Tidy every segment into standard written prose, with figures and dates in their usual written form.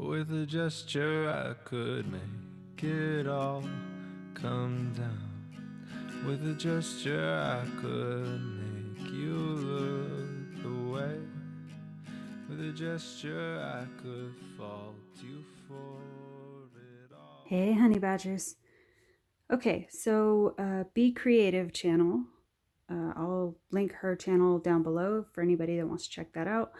With a gesture I could make it all come down. With a gesture I could make you look away. With a gesture I could fault you for it all. Hey, honey badgers. Okay, so Be Creative channel. I'll link her channel down below for anybody that wants to check that out.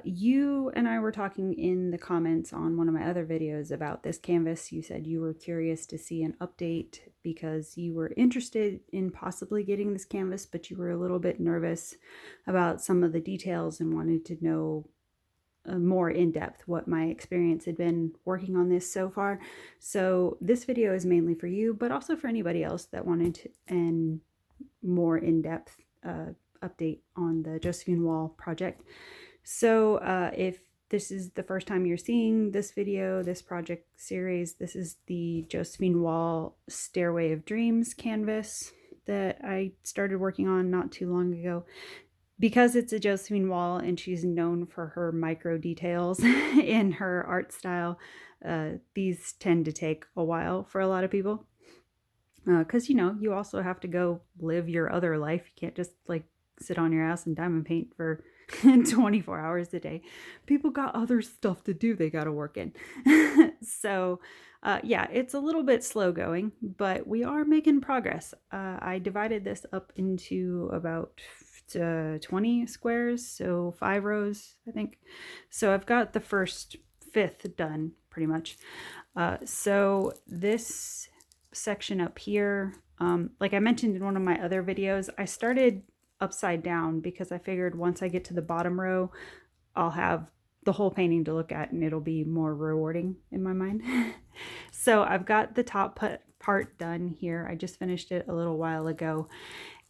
You and I were talking in the comments on one of my other videos about this canvas. You said you were curious to see an update because you were interested in possibly getting this canvas, but you were a little bit nervous about some of the details and wanted to know more in depth what my experience had been working on this so far. So this video is mainly for you, but also for anybody else that wanted to, and more in-depth update on the Josephine Wall project. So if this is the first time you're seeing this video, this project series, this is the Josephine Wall Stairway of Dreams canvas that I started working on not too long ago. Because it's a Josephine Wall and she's known for her micro details in her art style, these tend to take a while for a lot of people. Because, you also have to go live your other life. You can't just like sit on your ass and diamond paint for 24 hours a day. People got other stuff to do they got to work in. So yeah, it's a little bit slow going, but we are making progress. I divided this up into about 20 squares, so 5 rows, I think. So I've got the first fifth done pretty much. So this section up here, like I mentioned in one of my other videos, I started upside down because I figured once I get to the bottom row, I'll have the whole painting to look at and it'll be more rewarding in my mind. So I've got the top part done here. I just finished it a little while ago.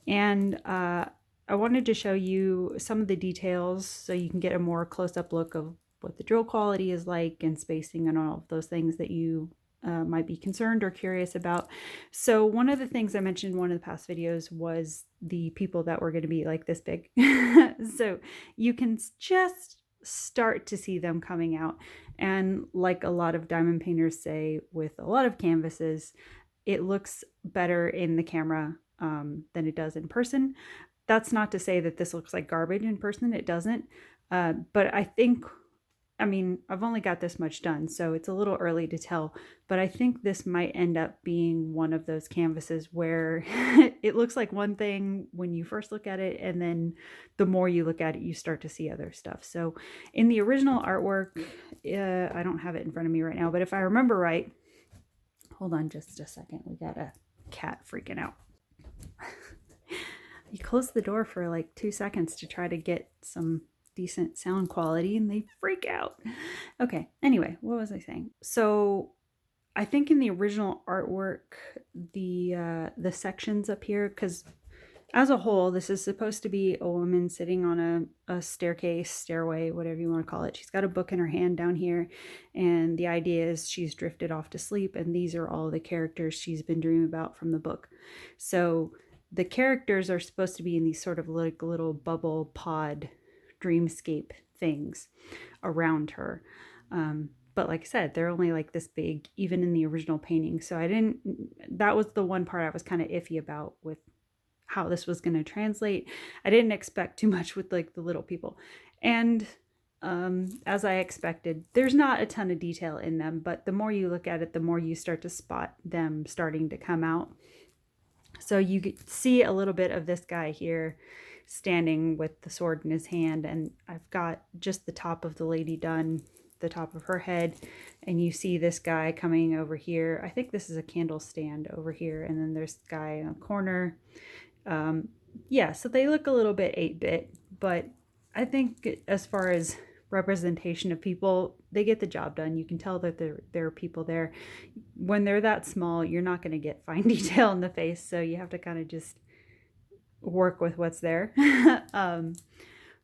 And I wanted to show you some of the details so you can get a more close-up look of what the drill quality is like and spacing and all of those things that you might be concerned or curious about. So one of the things I mentioned in one of the past videos was the people that were going to be like this big. So you can just start to see them coming out. And like a lot of diamond painters say with a lot of canvases, it looks better in the camera than it does in person. That's not to say that this looks like garbage in person. It doesn't. But I mean, I've only got this much done, so it's a little early to tell. But I think this might end up being one of those canvases where it looks like one thing when you first look at it, and then the more you look at it, you start to see other stuff. So in the original artwork, I don't have it in front of me right now, but if I remember right, hold on just a second. We got a cat freaking out. You close the door for like 2 seconds to try to get some decent sound quality and they freak out. Okay, anyway, what was I saying? So I think in the original artwork, the sections up here, because as a whole, this is supposed to be a woman sitting on a staircase, stairway, whatever you want to call it. She's got a book in her hand down here, and the idea is she's drifted off to sleep, and these are all the characters she's been dreaming about from the book. So the characters are supposed to be in these sort of like little bubble pod dreamscape things around her. But like I said, they're only like this big, even in the original painting. So that was the one part I was kind of iffy about with how this was going to translate. I didn't expect too much with like the little people. And as I expected, there's not a ton of detail in them, but the more you look at it, the more you start to spot them starting to come out. So you see a little bit of this guy here standing with the sword in his hand, and I've got just the top of the lady done, the top of her head, and you see this guy coming over here. I think this is a candle stand over here, and then there's this guy in a corner. Yeah, so they look a little bit 8-bit, but I think as far as representation of people, they get the job done. You can tell that there are people there. When they're that small, you're not going to get fine detail in the face, so you have to kind of just work with what's there.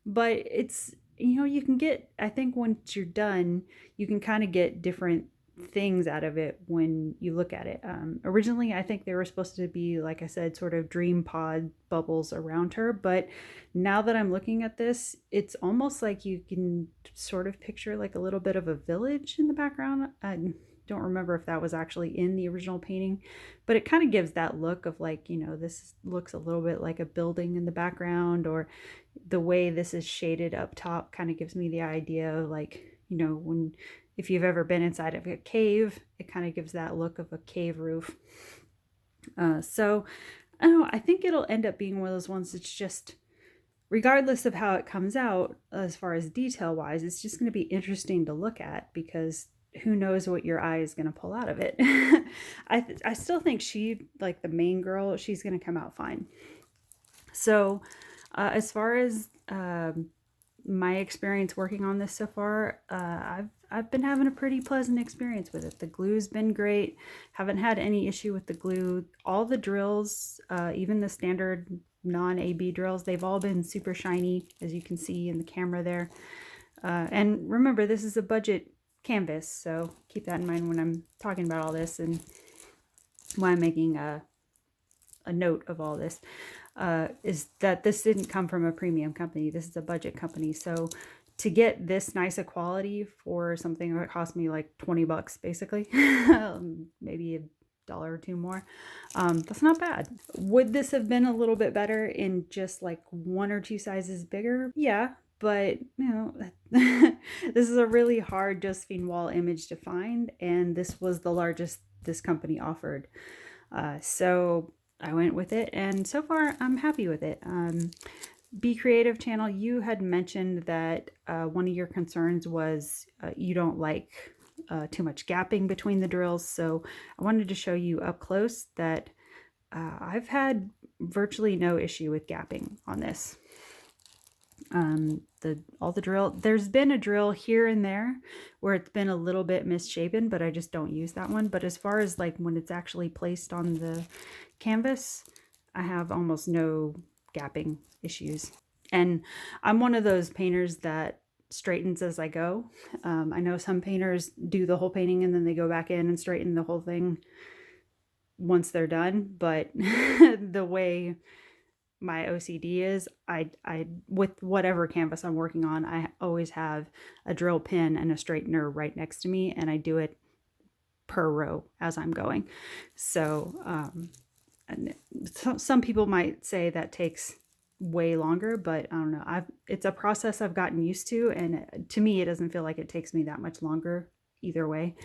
But it's, you can get, I think once you're done, you can kind of get different things out of it when you look at it. Originally, I think they were supposed to be, like I said, sort of dream pod bubbles around her. But now that I'm looking at this, it's almost like you can sort of picture like a little bit of a village in the background. I don't remember if that was actually in the original painting, but it kind of gives that look of like, this looks a little bit like a building in the background, or the way this is shaded up top kind of gives me the idea of like, if you've ever been inside of a cave, it kind of gives that look of a cave roof. So I don't know, I think it'll end up being one of those ones that's just, regardless of how it comes out, as far as detail wise, it's just going to be interesting to look at, because who knows what your eye is going to pull out of it. I still think she, like the main girl, she's going to come out fine. So as far as my experience working on this so far, I've been having a pretty pleasant experience with it. The glue's been great. Haven't had any issue with the glue. All the drills, even the standard non-AB drills, they've all been super shiny, as you can see in the camera there. And remember, this is a budget canvas, so keep that in mind when I'm talking about all this and why I'm making a note of all this. Is that this didn't come from a premium company. This is a budget company. So to get this nice a quality for something that cost me like $20 basically, maybe $1 or $2 more, that's not bad. Would this have been a little bit better in just like 1 or 2 sizes bigger? Yeah, but this is a really hard Josephine Wall image to find, and this was the largest this company offered. So I went with it, and so far I'm happy with it. Be Creative channel, you had mentioned that one of your concerns was you don't like too much gapping between the drills. So I wanted to show you up close that I've had virtually no issue with gapping on this. All the drill, there's been a drill here and there where it's been a little bit misshapen, but I just don't use that one. But as far as like when it's actually placed on the canvas, I have almost no gapping issues. And I'm one of those painters that straightens as I go. I know some painters do the whole painting and then they go back in and straighten the whole thing once they're done, but the way my OCD is, I with whatever canvas I'm working on, I always have a drill pin and a straightener right next to me, and I do it per row as I'm going. So and some people might say that takes way longer, but I don't know. It's a process I've gotten used to, and to me, it doesn't feel like it takes me that much longer either way.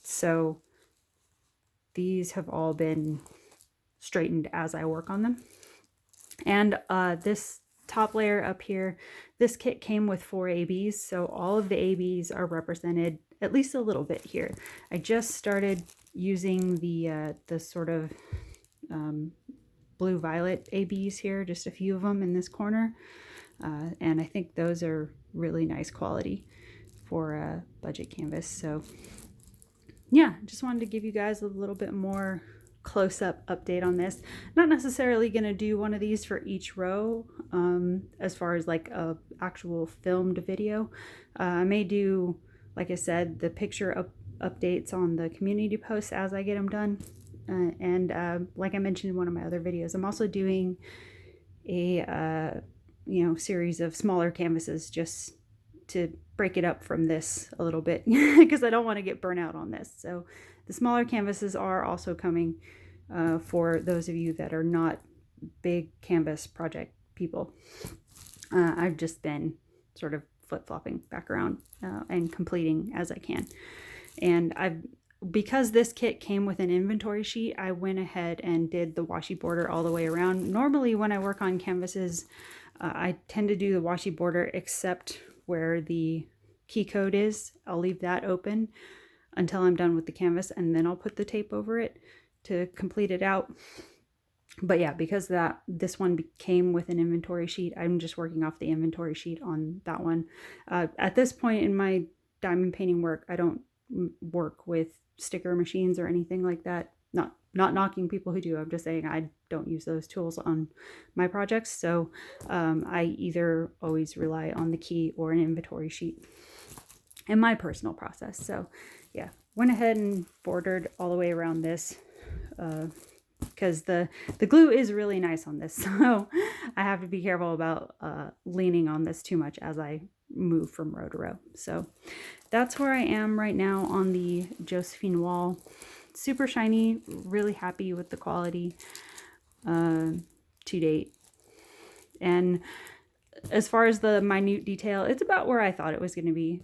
So these have all been straightened as I work on them. And this top layer up here, this kit came with 4 ABs, so all of the ABs are represented at least a little bit here. I just started using the sort of blue-violet ABs here, just a few of them in this corner, and I think those are really nice quality for a budget canvas. So yeah, just wanted to give you guys a little bit more close-up update on this. Not necessarily going to do one of these for each row as far as like a actual filmed video. I may do, like I said, the picture updates on the community posts as I get them done. And like I mentioned in one of my other videos, I'm also doing a series of smaller canvases just to break it up from this a little bit because I don't want to get burnt out on this. So the smaller canvases are also coming for those of you that are not big canvas project people. I've just been sort of flip-flopping back around and completing as I can. And because this kit came with an inventory sheet, I went ahead and did the washi border all the way around. Normally when I work on canvases, I tend to do the washi border except where the key code is. I'll leave that open until I'm done with the canvas, and then I'll put the tape over it to complete it out. But yeah, because this one came with an inventory sheet, I'm just working off the inventory sheet on that one. At this point in my diamond painting work, I don't work with sticker machines or anything like that. Not knocking people who do. I'm just saying I don't use those tools on my projects. So I either always rely on the key or an inventory sheet in my personal process. So yeah, went ahead and bordered all the way around this because the glue is really nice on this. So I have to be careful about leaning on this too much as I move from row to row. So that's where I am right now on the Josephine Wall. Super shiny, really happy with the quality to date. And as far as the minute detail, it's about where I thought it was going to be.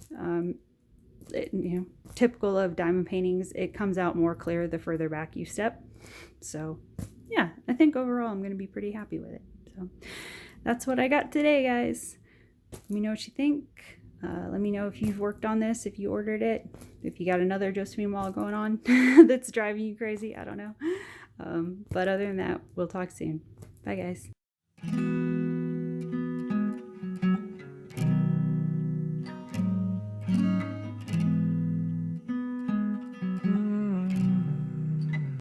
Typical of diamond paintings, it comes out more clear the further back you step. So yeah, I think overall I'm going to be pretty happy with it. So that's what I got today, guys. Let me know what you think. Let me know if you've worked on this, if you ordered it, if you got another Josephine Wall going on that's driving you crazy. I don't know. But other than that, we'll talk soon. Bye, guys.